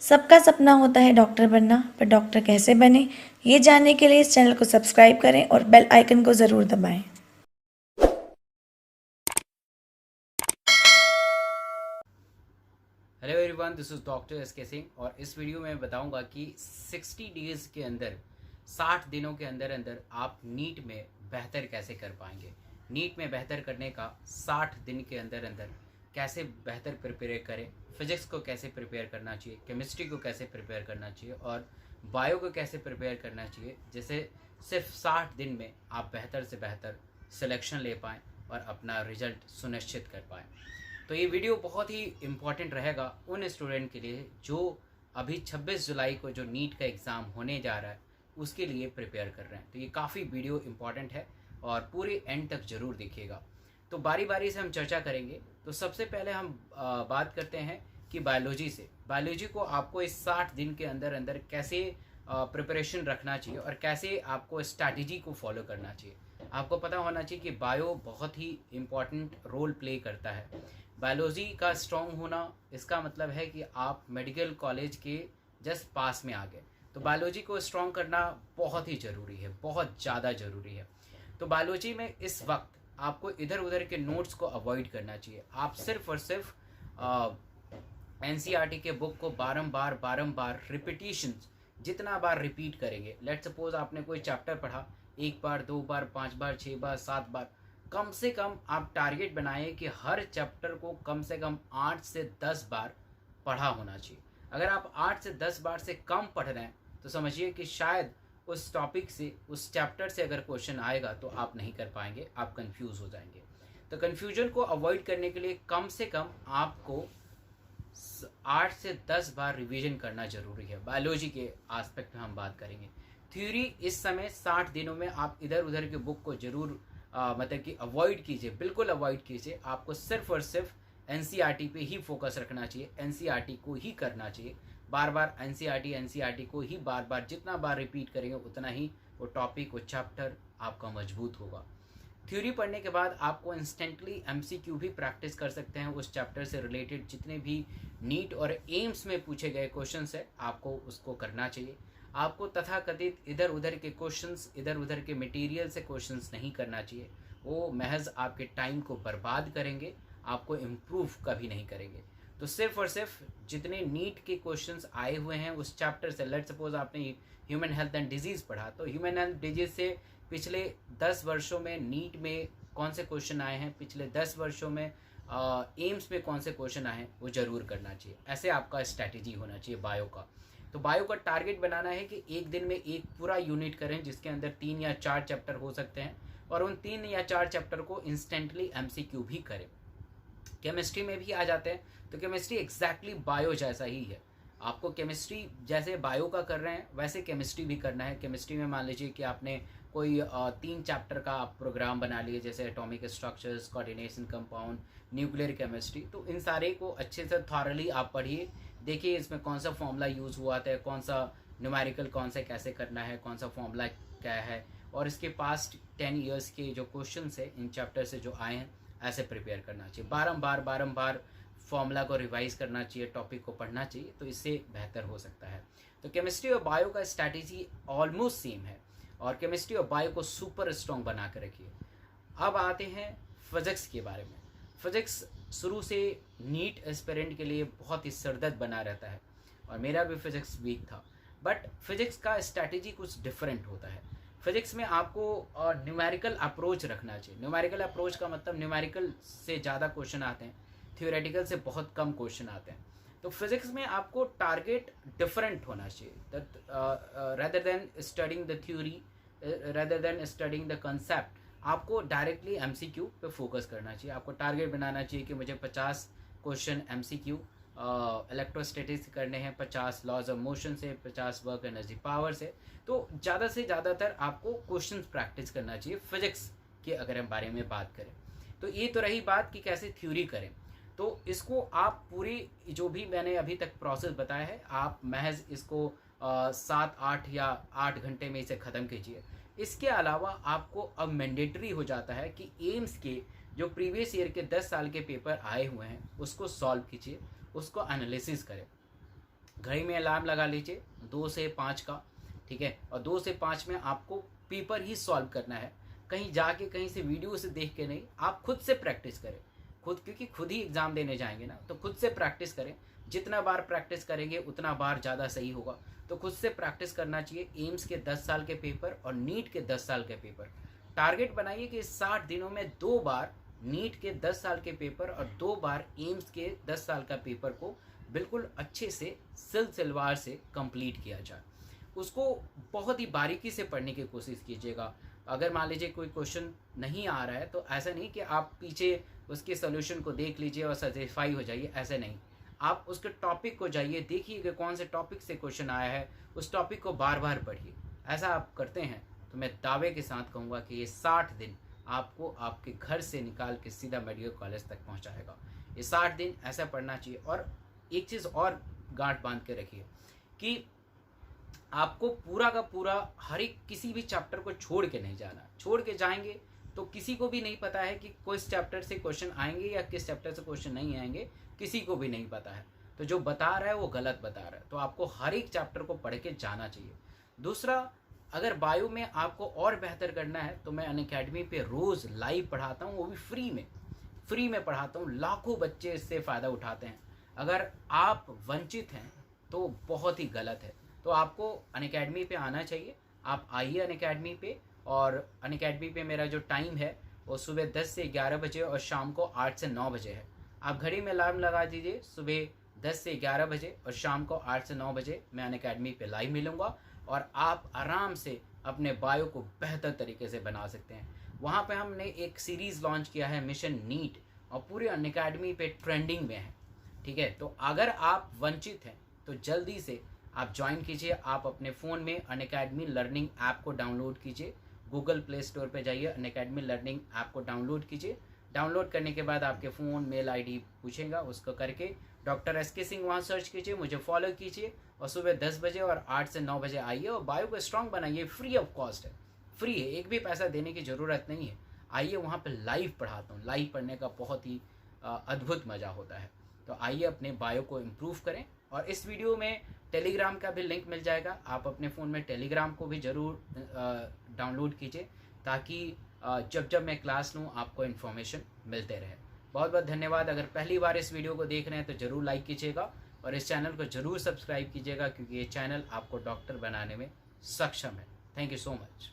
सबका सपना होता है डॉक्टर बनना, पर डॉक्टर कैसे बने, ये जानने के लिए इस चैनल को सब्सक्राइब करें और बेल आइकन को ज़रूर दबाएं। Hello everyone, this is doctor S के सिंह और इस वीडियो में बताऊंगा कि 60 डेज़ के अंदर 60 दिनों के अंदर अंदर आप नीट में बेहतर कैसे कर पाएंगे। नीट में बेहतर करने का 60 दिन के अंदर अंदर कैसे बेहतर प्रिपेयर करें, फिजिक्स को कैसे प्रिपेयर करना चाहिए, केमिस्ट्री को कैसे प्रिपेयर करना चाहिए और बायो को कैसे प्रिपेयर करना चाहिए, जिससे सिर्फ 60 दिन में आप बेहतर से बेहतर सिलेक्शन ले पाएँ और अपना रिजल्ट सुनिश्चित कर पाएँ। तो ये वीडियो बहुत ही इम्पॉर्टेंट रहेगा उन स्टूडेंट के लिए जो अभी 26 जुलाई को जो नीट का एग्ज़ाम होने जा रहा है उसके लिए प्रिपेयर कर रहे हैं। तो ये काफ़ी वीडियो इम्पॉर्टेंट है और पूरे एंड तक ज़रूर देखिएगा। तो बारी बारी से हम चर्चा करेंगे। तो सबसे पहले हम बात करते हैं कि बायोलॉजी से। बायोलॉजी को आपको इस 60 दिन के अंदर अंदर कैसे प्रिपरेशन रखना चाहिए और कैसे आपको स्ट्रैटेजी को फॉलो करना चाहिए। आपको पता होना चाहिए कि बायो बहुत ही इम्पॉर्टेंट रोल प्ले करता है। बायोलॉजी का स्ट्रॉन्ग होना इसका मतलब है कि आप मेडिकल कॉलेज के जस्ट पास में आ गए। तो बायोलॉजी को स्ट्रॉन्ग करना बहुत ही ज़रूरी है, बहुत ज़्यादा ज़रूरी है। तो बायोलॉजी में इस वक्त आपको इधर उधर के नोट्स को अवॉइड करना चाहिए। आप सिर्फ और सिर्फ एनसीईआरटी के बुक को बारंबार बारंबार रिपीटिशन जितना बार रिपीट करेंगे। लेट सपोज आपने कोई चैप्टर पढ़ा 1 बार 2 बार 5 बार 6 बार 7 बार, कम से कम आप टारगेट बनाइए कि हर चैप्टर को कम से कम 8 से 10 बार पढ़ा होना चाहिए। अगर आप 8 से 10 बार से कम पढ़ रहे हैं तो समझिए कि शायद उस टॉपिक से, उस चैप्टर से अगर क्वेश्चन आएगा तो आप नहीं कर पाएंगे, आप कंफ्यूज हो जाएंगे। तो कंफ्यूजन को अवॉइड करने के लिए कम से कम आपको 8 से 10 बार रिवीजन करना जरूरी है। बायोलॉजी के एस्पेक्ट में हम बात करेंगे। थ्योरी इस समय 60 दिनों में आप इधर उधर के बुक को जरूर मतलब कि अवॉइड कीजिए, बिल्कुल अवॉइड कीजिए। आपको सिर्फ और सिर्फ एनसीईआरटी पे ही फोकस रखना चाहिए, एनसीईआरटी को ही करना चाहिए। बार बार एनसीईआरटी को ही बार बार जितना बार रिपीट करेंगे उतना ही वो टॉपिक, वो चैप्टर आपका मजबूत होगा। थ्योरी पढ़ने के बाद आपको इंस्टेंटली एमसीक्यू भी प्रैक्टिस कर सकते हैं। उस चैप्टर से रिलेटेड जितने भी नीट और एम्स में पूछे गए क्वेश्चंस है आपको उसको करना चाहिए। आपको तथाकथित इधर उधर के क्वेश्चंस, इधर उधर के मटेरियल से क्वेश्चंस नहीं करना चाहिए। वो महज आपके टाइम को बर्बाद करेंगे, आपको इम्प्रूव कभी नहीं करेंगे। तो सिर्फ और सिर्फ जितने नीट के क्वेश्चंस आए हुए हैं उस चैप्टर से, लेट सपोज आपने ह्यूमन हेल्थ एंड डिजीज़ पढ़ा, तो ह्यूमन हेल्थ डिजीज़ से पिछले 10 वर्षों में नीट में कौन से क्वेश्चन आए हैं, पिछले 10 वर्षों में एम्स में कौन से क्वेश्चन आए हैं, वो ज़रूर करना चाहिए। ऐसे आपका स्ट्रैटेजी होना चाहिए बायो का। तो बायो का टारगेट बनाना है कि एक दिन में एक पूरा यूनिट करें जिसके अंदर 3 या 4 चैप्टर हो सकते हैं और उन 3 या 4 चैप्टर को इंस्टेंटली एमसीक्यू भी करें। केमिस्ट्री में भी आ जाते हैं। तो केमिस्ट्री एग्जैक्टली बायो जैसा ही है। आपको केमिस्ट्री जैसे बायो का कर रहे हैं वैसे केमिस्ट्री भी करना है। केमिस्ट्री में मान लीजिए कि आपने कोई 3 चैप्टर का आप प्रोग्राम बना लिए, जैसे atomic structures, coordination compound, nuclear chemistry. तो इन सारे को अच्छे से थॉरली आप पढ़िए, देखिए इसमें कौन सा फॉर्मूला यूज़ हुआ था, कौन सा न्यूमेरिकल कौन से कैसे करना है, कौन सा फॉर्मूला क्या है, और इसके पास्ट 10 ईयर्स के जो क्वेश्चन है इन चैप्टर से जो आए हैं ऐसे प्रिपेयर करना चाहिए। बारंबार बारंबार फॉर्मूला को रिवाइज करना चाहिए, टॉपिक को पढ़ना चाहिए, तो इससे बेहतर हो सकता है। तो केमिस्ट्री और बायो का स्ट्रैटेजी ऑलमोस्ट सेम है और केमिस्ट्री और बायो को सुपर स्ट्रॉन्ग बना कर रखिए। अब आते हैं फिजिक्स के बारे में। फिजिक्स शुरू से नीट एस्पिरेंट के लिए बहुत ही सरदर्द बना रहता है और मेरा भी फिजिक्स वीक था। बट फिजिक्स का स्ट्रैटेजी कुछ डिफरेंट होता है। फिजिक्स में आपको न्यूमेरिकल अप्रोच रखना चाहिए। न्यूमेरिकल अप्रोच का मतलब न्यूमेरिकल से ज़्यादा क्वेश्चन आते हैं, थियोरेटिकल से बहुत कम क्वेश्चन आते हैं। तो फिजिक्स में आपको टारगेट डिफरेंट होना चाहिए। Rather than studying the theory, rather than studying the concept, आपको डायरेक्टली एमसीक्यू पे फोकस करना चाहिए। आपको टारगेट बनाना चाहिए कि मुझे 50 क्वेश्चन एमसीक्यू इलेक्ट्रोस्टैटिक्स करने हैं, 50 लॉज ऑफ मोशन से, 50 वर्क एनर्जी पावर से। तो ज़्यादा से ज़्यादातर आपको क्वेश्चंस प्रैक्टिस करना चाहिए फिजिक्स के अगर हम बारे में बात करें। तो ये तो रही बात कि कैसे थ्योरी करें। तो इसको आप पूरी जो भी मैंने अभी तक प्रोसेस बताया है, आप महज इसको 7-8 या 8 घंटे में इसे ख़त्म कीजिए। इसके अलावा आपको अब मैंडेटरी हो जाता है कि एम्स के जो प्रीवियस ईयर के 10 साल के पेपर आए हुए हैं उसको सॉल्व कीजिए, उसको एनालिसिस करें। घड़ी में अलार्म लगा लीजिए 2 से 5 का, ठीक है, और 2 से 5 में आपको पेपर ही सॉल्व करना है, कहीं जाके कहीं से वीडियो से देख के नहीं, आप खुद से प्रैक्टिस करें, खुद, क्योंकि खुद ही एग्ज़ाम देने जाएंगे ना, तो खुद से प्रैक्टिस करें। जितना बार प्रैक्टिस करेंगे उतना बार ज़्यादा सही होगा। तो खुद से प्रैक्टिस करना चाहिए। एम्स के 10 साल के पेपर और नीट के 10 साल के पेपर, टारगेट बनाइए कि 60 दिनों में 2 बार नीट के 10 साल के पेपर और 2 बार एम्स के 10 साल का पेपर को बिल्कुल अच्छे से सिलसिलेवार से कंप्लीट किया जाए। उसको बहुत ही बारीकी से पढ़ने की कोशिश कीजिएगा। अगर मान लीजिए कोई क्वेश्चन नहीं आ रहा है तो ऐसा नहीं कि आप पीछे उसके सोल्यूशन को देख लीजिए और सेटिस्फाई हो जाइए, ऐसे नहीं। आप उसके टॉपिक को जाइए, देखिए कि कौन से टॉपिक से क्वेश्चन आया है, उस टॉपिक को बार बार पढ़िए। ऐसा आप करते हैं तो मैं दावे के साथ कहूँगा कि ये 60 दिन आपको आपके घर से निकाल के सीधा मेडिकल कॉलेज तक पहुँचाएगा। ये 60 दिन ऐसा पढ़ना चाहिए। और एक चीज़ और गांठ बांध के रखिए कि आपको पूरा का पूरा हर एक किसी भी चैप्टर को छोड़ के नहीं जाना। छोड़ के जाएंगे तो किसी को भी नहीं पता है कि किस चैप्टर से क्वेश्चन आएंगे या किस चैप्टर से क्वेश्चन नहीं आएंगे, किसी को भी नहीं पता है। तो जो बता रहा है वो गलत बता रहा है। तो आपको हर एक चैप्टर को पढ़ के जाना चाहिए। दूसरा, अगर बायो में आपको और बेहतर करना है तो मैं अनअकैडमी पे रोज़ लाइव पढ़ाता हूँ, वो भी फ्री में पढ़ाता हूँ। लाखों बच्चे इससे फ़ायदा उठाते हैं। अगर आप वंचित हैं तो बहुत ही गलत है। तो आपको अनअकैडमी पे आना चाहिए। आप आइए अनअकैडमी पे। और अनअकैडमी पे मेरा जो टाइम है वो सुबह 10 से 11 बजे और शाम को 8 से 9 बजे है। आप घड़ी में अलार्म लगा दीजिए, सुबह 10 से 11 बजे और शाम को 8 से 9 बजे मैं अनअकैडमी पे लाइव मिलूँगा और आप आराम से अपने बायो को बेहतर तरीके से बना सकते हैं। वहाँ पे हमने एक सीरीज़ लॉन्च किया है, मिशन नीट, और पूरे अनअकैडमी पे ट्रेंडिंग में है, ठीक है। तो अगर आप वंचित हैं तो जल्दी से आप ज्वाइन कीजिए। आप अपने फ़ोन में अनअकैडमी लर्निंग ऐप को डाउनलोड कीजिए। गूगल प्ले स्टोर पे जाइए, अनअकैडमी लर्निंग ऐप को डाउनलोड कीजिए। डाउनलोड करने के बाद आपके फ़ोन मेल आईडी पूछेगा, उसको करके डॉक्टर SK सिंह वहाँ सर्च कीजिए, मुझे फॉलो कीजिए और सुबह 10 बजे और 8 से 9 बजे आइए और बायो को स्ट्रॉन्ग बनाइए। फ्री ऑफ कॉस्ट है, फ्री है, एक भी पैसा देने की ज़रूरत नहीं है। आइए, वहाँ पे लाइव पढ़ाता हूँ। लाइव पढ़ने का बहुत ही अद्भुत मज़ा होता है। तो आइए अपने बायो को इम्प्रूव करें। और इस वीडियो में टेलीग्राम का भी लिंक मिल जाएगा। आप अपने फ़ोन में टेलीग्राम को भी ज़रूर डाउनलोड कीजिए ताकि जब जब मैं क्लास लूँ आपको इन्फॉर्मेशन मिलते रहे। बहुत बहुत धन्यवाद। अगर पहली बार इस वीडियो को देख रहे हैं तो ज़रूर लाइक कीजिएगा और इस चैनल को ज़रूर सब्सक्राइब कीजिएगा, क्योंकि ये चैनल आपको डॉक्टर बनाने में सक्षम है। Thank you so much.